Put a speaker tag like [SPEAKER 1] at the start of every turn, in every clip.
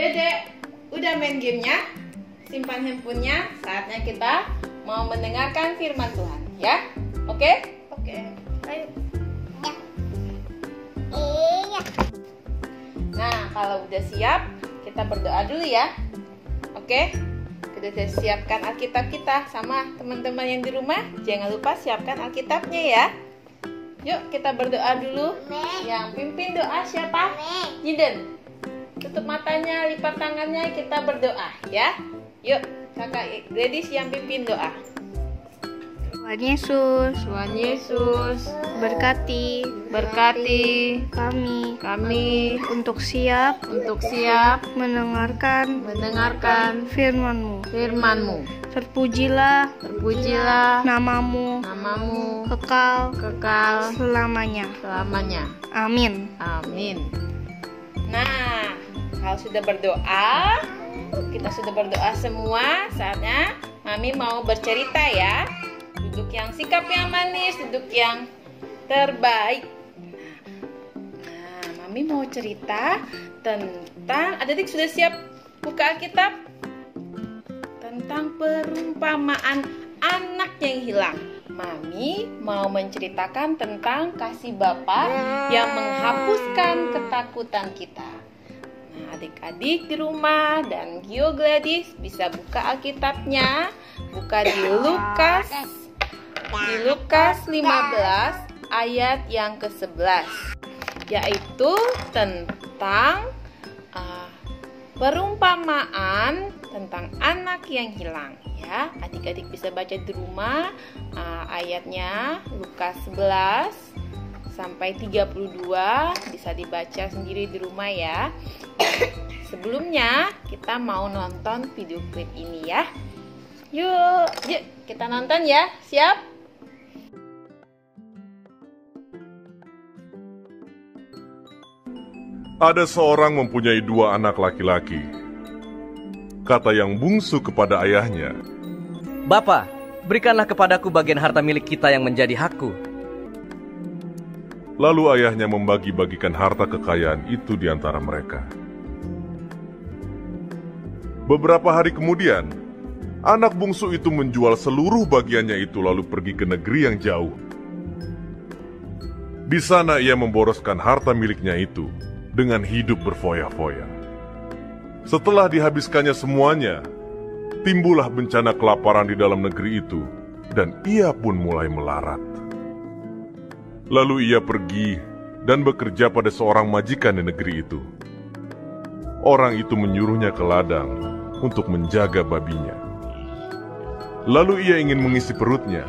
[SPEAKER 1] Dedek, udah main gamenya? Simpan handphonenya, saatnya kita mau mendengarkan firman Tuhan, ya? Oke? Oke, ayo.
[SPEAKER 2] Iya.
[SPEAKER 1] Nah, kalau udah siap, kita berdoa dulu ya. Oke? Kita sudah siapkan Alkitab kita sama teman-teman yang di rumah. Jangan lupa siapkan Alkitabnya ya. Yuk, kita berdoa dulu. Yang pimpin doa siapa? Yiden. Tutup matanya, lipat tangannya, kita berdoa ya. Yuk, kakak Gladys yang pimpin doa.
[SPEAKER 3] Tuhan Yesus,
[SPEAKER 1] Tuhan Yesus,
[SPEAKER 3] berkati
[SPEAKER 1] kami
[SPEAKER 3] untuk siap mendengarkan firman-Mu. Terpujilah namamu kekal selamanya. Amin.
[SPEAKER 1] Nah, kalau sudah berdoa, kita sudah berdoa semua, saatnya Mami mau bercerita ya. Duduk yang sikapnya manis, duduk yang terbaik. Nah, Mami mau cerita tentang, adik sudah siap buka Alkitab? Tentang perumpamaan anak yang hilang. Mami mau menceritakan tentang kasih Bapa yang menghapuskan ketakutan kita. Nah, adik-adik di rumah dan Gio Gladys bisa buka Alkitabnya. Buka di Lukas 15 ayat yang ke-11, yaitu tentang perumpamaan tentang anak yang hilang ya. Adik-adik bisa baca di rumah ayatnya Lukas 11 sampai 32, bisa dibaca sendiri di rumah ya. Sebelumnya kita mau nonton video klip ini ya. Yuk kita nonton ya. Siap?
[SPEAKER 4] Ada seorang mempunyai 2 anak laki-laki. Kata yang bungsu kepada ayahnya,
[SPEAKER 5] "Bapa, berikanlah kepadaku bagian harta milik kita yang menjadi hakku."
[SPEAKER 4] Lalu ayahnya membagi-bagikan harta kekayaan itu di antara mereka. Beberapa hari kemudian, anak bungsu itu menjual seluruh bagiannya itu lalu pergi ke negeri yang jauh. Di sana ia memboroskan harta miliknya itu dengan hidup berfoya-foya. Setelah dihabiskannya semuanya, timbullah bencana kelaparan di dalam negeri itu, dan ia pun mulai melarat. Lalu ia pergi dan bekerja pada seorang majikan di negeri itu. Orang itu menyuruhnya ke ladang untuk menjaga babinya. Lalu ia ingin mengisi perutnya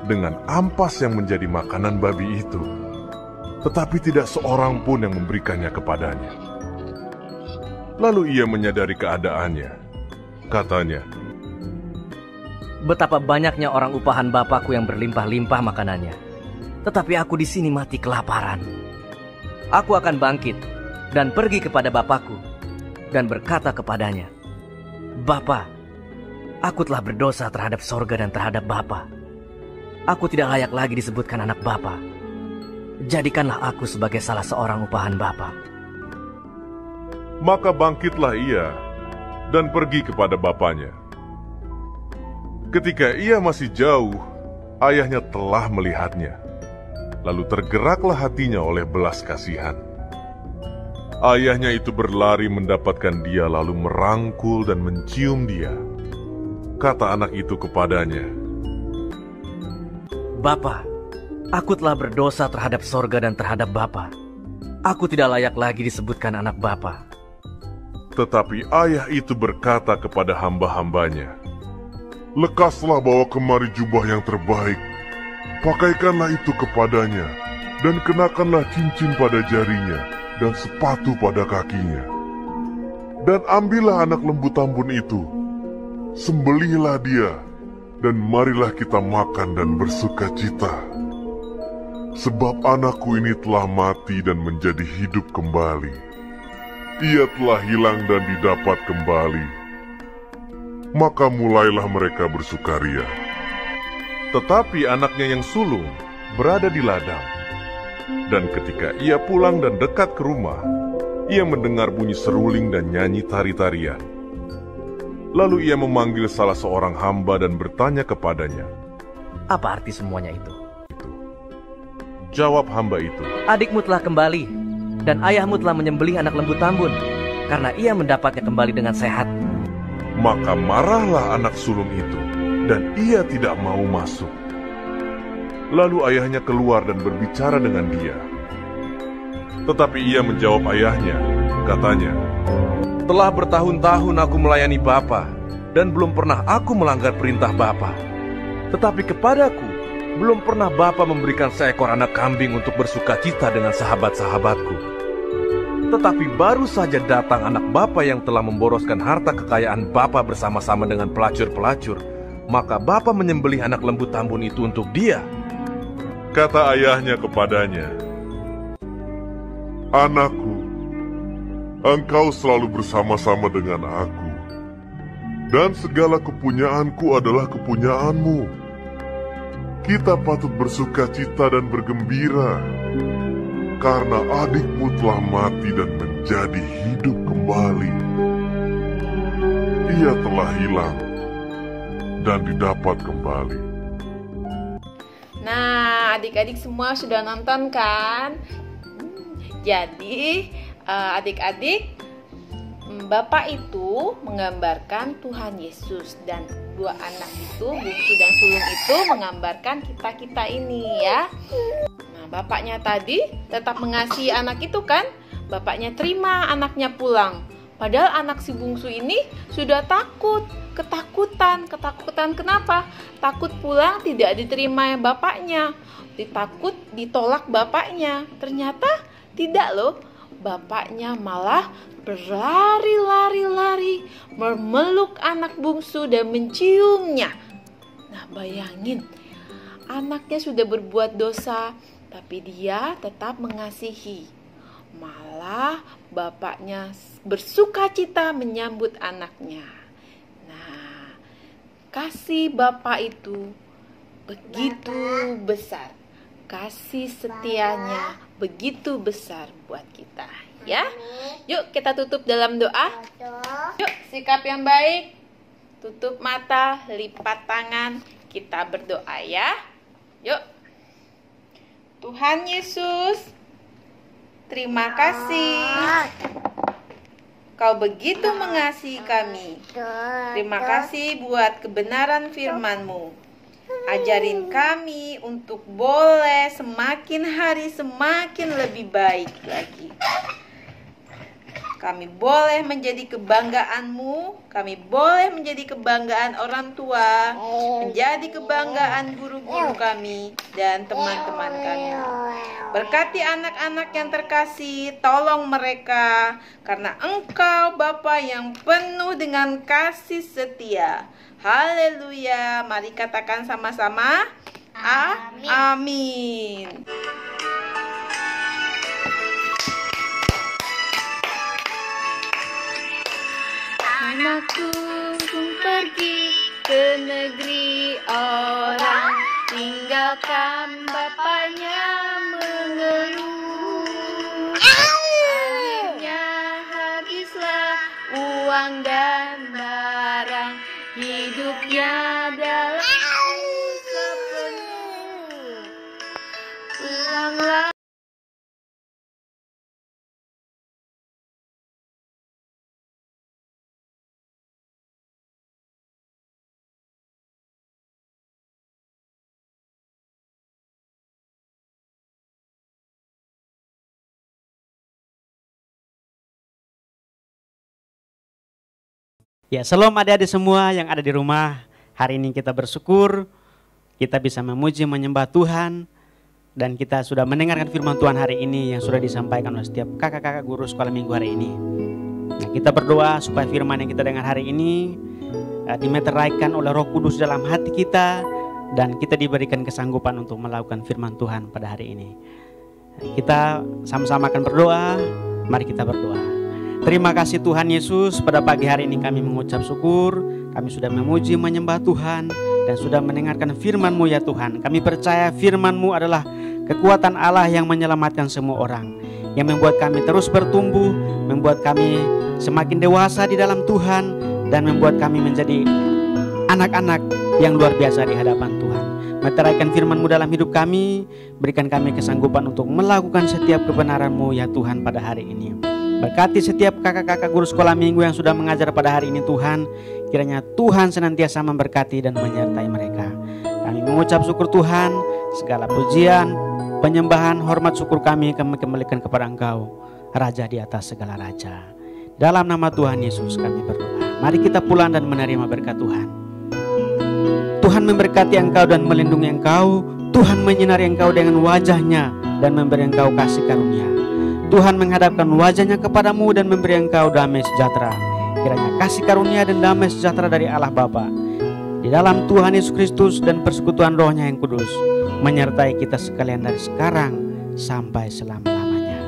[SPEAKER 4] dengan ampas yang menjadi makanan babi itu. Tetapi tidak seorang pun yang memberikannya kepadanya. Lalu ia menyadari keadaannya. Katanya,
[SPEAKER 5] "Betapa banyaknya orang upahan bapakku yang berlimpah-limpah makanannya, tetapi aku di sini mati kelaparan. Aku akan bangkit dan pergi kepada bapakku dan berkata kepadanya, 'Bapa, aku telah berdosa terhadap sorga dan terhadap Bapa. Aku tidak layak lagi disebutkan anak Bapa. Jadikanlah aku sebagai salah seorang upahan Bapa.'
[SPEAKER 4] Maka bangkitlah ia dan pergi kepada bapaknya. Ketika ia masih jauh, ayahnya telah melihatnya. Lalu tergeraklah hatinya oleh belas kasihan. Ayahnya itu berlari mendapatkan dia lalu merangkul dan mencium dia. Kata anak itu kepadanya,
[SPEAKER 5] 'Bapa, aku telah berdosa terhadap sorga dan terhadap Bapa. Aku tidak layak lagi disebutkan anak Bapa.'
[SPEAKER 4] Tetapi ayah itu berkata kepada hamba-hambanya, 'Lekaslah bawa kemari jubah yang terbaik, pakaikanlah itu kepadanya, dan kenakanlah cincin pada jarinya, dan sepatu pada kakinya. Dan ambillah anak lembu tambun itu, sembelihlah dia, dan marilah kita makan dan bersuka cita. Sebab anakku ini telah mati dan menjadi hidup kembali. Ia telah hilang dan didapat kembali.' Maka mulailah mereka bersukaria. Tetapi anaknya yang sulung berada di ladang. Dan ketika ia pulang dan dekat ke rumah, ia mendengar bunyi seruling dan nyanyi tari-tarian. Lalu ia memanggil salah seorang hamba dan bertanya kepadanya,
[SPEAKER 5] "Apa arti semuanya itu?"
[SPEAKER 4] Jawab hamba itu,
[SPEAKER 5] "Adikmu telah kembali, dan ayahmu telah menyembelih anak lembu tambun, karena ia mendapatnya kembali dengan sehat."
[SPEAKER 4] Maka marahlah anak sulung itu, dan ia tidak mau masuk. Lalu ayahnya keluar dan berbicara dengan dia. Tetapi ia menjawab ayahnya, katanya, "Telah bertahun-tahun aku melayani Bapa, dan belum pernah aku melanggar perintah Bapa. Tetapi kepadaku, belum pernah Bapa memberikan seekor anak kambing untuk bersukacita dengan sahabat-sahabatku. Tetapi baru saja datang anak Bapa yang telah memboroskan harta kekayaan Bapa bersama-sama dengan pelacur-pelacur, maka Bapa menyembelih anak lembu tambun itu untuk dia." Kata ayahnya kepadanya, "Anakku, engkau selalu bersama-sama dengan aku, dan segala kepunyaanku adalah kepunyaanmu. Kita patut bersukacita dan bergembira, karena adikmu telah mati dan menjadi hidup kembali. Ia telah hilang dan didapat kembali."
[SPEAKER 1] Nah, adik-adik semua sudah nonton kan? Jadi, adik-adik, Bapak itu menggambarkan Tuhan Yesus, dan dua anak itu, bungsu dan sulung itu, menggambarkan kita-kita ini ya. Nah, bapaknya tadi tetap mengasihi anak itu kan? Bapaknya terima anaknya pulang. Padahal anak si bungsu ini sudah ketakutan kenapa? Takut pulang tidak diterima bapaknya, ditolak bapaknya. Ternyata tidak loh, bapaknya malah berlari-lari memeluk anak bungsu dan menciumnya. Nah, bayangin, anaknya sudah berbuat dosa, tapi dia tetap mengasihi. Malah bapaknya bersukacita menyambut anaknya. Nah, kasih bapak itu begitu besar. Kasih setianya begitu besar buat kita, ya. Yuk kita tutup dalam doa. Yuk, sikap yang baik. Tutup mata, lipat tangan, kita berdoa ya. Yuk. Tuhan Yesus, terima kasih. Kau begitu mengasihi kami. Terima kasih buat kebenaran firman-Mu. Ajarin kami untuk boleh semakin hari semakin lebih baik lagi. Kami boleh menjadi kebanggaan-Mu, kami boleh menjadi kebanggaan orang tua, menjadi kebanggaan guru-guru kami dan teman-teman kami. Berkati anak-anak yang terkasih, tolong mereka, karena Engkau Bapa yang penuh dengan kasih setia. Haleluya. Mari katakan sama-sama. Amin. Anakku pergi ke negeri orang, tinggalkan bapaknya mengeluh. Akhirnya habislah uang dan barang, hidupnya dalam susah penuh. Pulanglah.
[SPEAKER 2] Ya, shalom adik-adik semua yang ada di rumah. Hari ini kita bersyukur, kita bisa memuji, menyembah Tuhan, dan kita sudah mendengarkan firman Tuhan hari ini yang sudah disampaikan oleh setiap kakak-kakak guru sekolah minggu hari ini. Nah, kita berdoa supaya firman yang kita dengar hari ini dimeteraikan oleh Roh Kudus dalam hati kita, dan kita diberikan kesanggupan untuk melakukan firman Tuhan pada hari ini. Kita sama-sama akan berdoa. Mari kita berdoa. Terima kasih Tuhan Yesus, pada pagi hari ini kami mengucap syukur. Kami sudah memuji, menyembah Tuhan, dan sudah mendengarkan firman-Mu ya Tuhan. Kami percaya firman-Mu adalah kekuatan Allah yang menyelamatkan semua orang. yang membuat kami terus bertumbuh, membuat kami semakin dewasa di dalam Tuhan, dan membuat kami menjadi anak-anak yang luar biasa di hadapan Tuhan. Meteraikan firman-Mu dalam hidup kami, berikan kami kesanggupan untuk melakukan setiap kebenaran-Mu ya Tuhan pada hari ini. Berkati setiap kakak-kakak guru sekolah minggu yang sudah mengajar pada hari ini Tuhan. Kiranya Tuhan senantiasa memberkati dan menyertai mereka. Kami mengucap syukur Tuhan, segala pujian, penyembahan, hormat syukur kami kembalikan kepada Engkau, Raja di atas segala raja. Dalam nama Tuhan Yesus kami berdoa. Mari kita pulang dan menerima berkat Tuhan. Tuhan memberkati engkau dan melindungi engkau. Tuhan menyinari engkau dengan wajah-Nya dan memberi engkau kasih karunia. Tuhan menghadapkan wajah-Nya kepadamu dan memberi engkau damai sejahtera. Kiranya kasih karunia dan damai sejahtera dari Allah Bapa, di dalam Tuhan Yesus Kristus dan persekutuan Roh-Nya yang kudus, menyertai kita sekalian dari sekarang sampai selama-lamanya.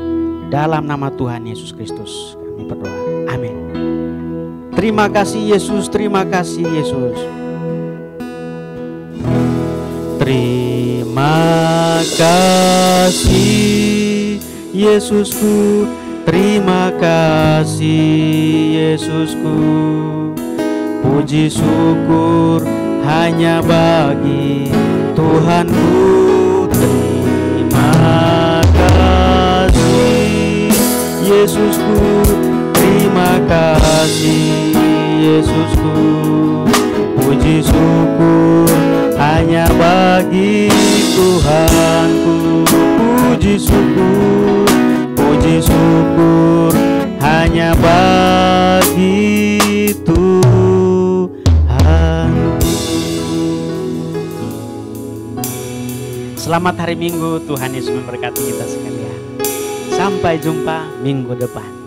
[SPEAKER 2] Dalam nama Tuhan Yesus Kristus kami berdoa. Amin. Terima kasih Yesus, terima kasih Yesus. Terima kasih Yesusku, terima kasih Yesusku. Puji syukur hanya bagi Tuhanku. Terima kasih Yesusku, terima kasih Yesusku. Puji syukur hanya bagi Tuhanku. Puji syukur hanya bagi Tuhan. Selamat hari Minggu, Tuhan Yesus memberkati kita sekalian. Sampai jumpa minggu depan.